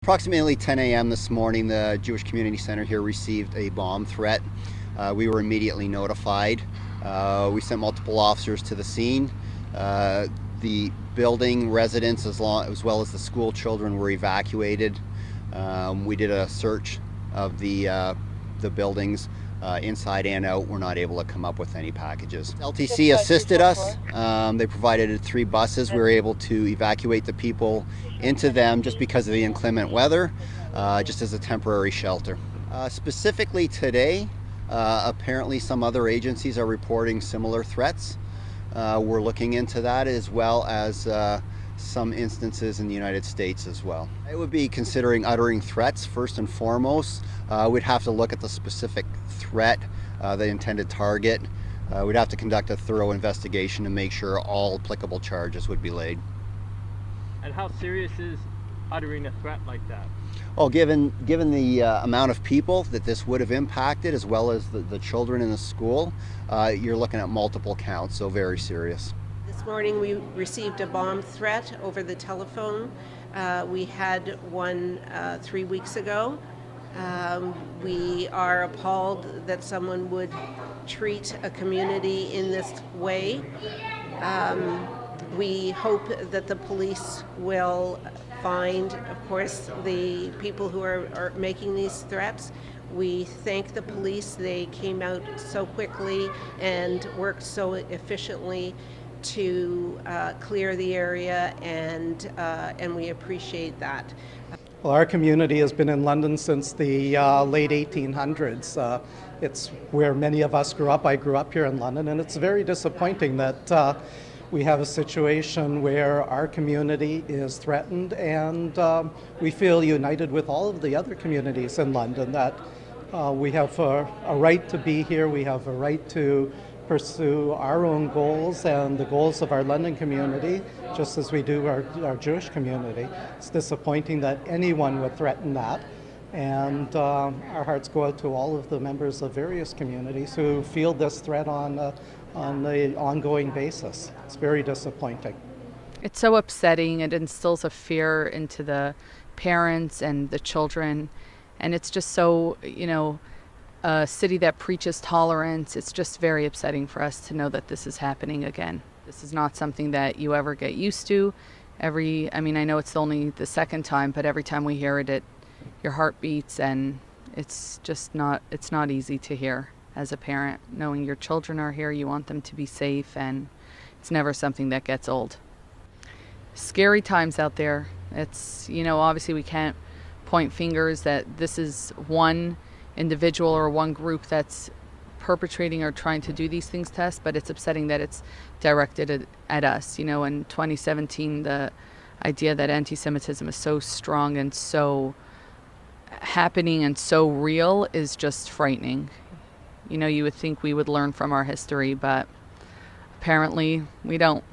Approximately 10 a.m. this morning, the Jewish Community Center here received a bomb threat. We were immediately notified. We sent multiple officers to the scene. The building residents as well as the school children were evacuated. We did a search of the buildings inside and out. We're not able to come up with any packages. LTC assisted us. They provided 3 buses. We were able to evacuate the people into them just because of the inclement weather, just as a temporary shelter. Specifically today, apparently some other agencies are reporting similar threats. We're looking into that, as well as some instances in the United States as well. I would be considering uttering threats first and foremost. We'd have to look at the specific threat, the intended target. We'd have to conduct a thorough investigation to make sure all applicable charges would be laid. And how serious is uttering a threat like that? Oh, given the amount of people that this would have impacted, as well as the children in the school, you're looking at multiple counts, so very serious. This morning we received a bomb threat over the telephone. We had one 3 weeks ago. We are appalled that someone would treat a community in this way. We hope that the police will find, of course, the people who are making these threats. We thank the police. They came out so quickly and worked so efficiently to clear the area, and we appreciate that. Well, our community has been in London since the late 1800s. It's where many of us grew up. I grew up here in London, and it's very disappointing that we have a situation where our community is threatened, and we feel united with all of the other communities in London that we have a right to be here, we have a right to pursue our own goals and the goals of our London community, just as we do our Jewish community. It's disappointing that anyone would threaten that, and our hearts go out to all of the members of various communities who feel this threat on an ongoing basis. It's very disappointing. It's so upsetting. It instills a fear into the parents and the children, and it's just so, a city that preaches tolerance. It's just very upsetting for us to know that this is happening again. This is not something that you ever get used to. I know it's only the second time, but every time we hear it, your heart beats, and it's not easy to hear as a parent, knowing your children are here, you want them to be safe, and it's never something that gets old. Scary times out there. It's, obviously we can't point fingers that this is one individual or one group that's perpetrating or trying to do these things to us, but it's upsetting that it's directed at us. In 2017, the idea that anti-Semitism is so strong and so happening and so real is just frightening. You would think we would learn from our history, but apparently we don't.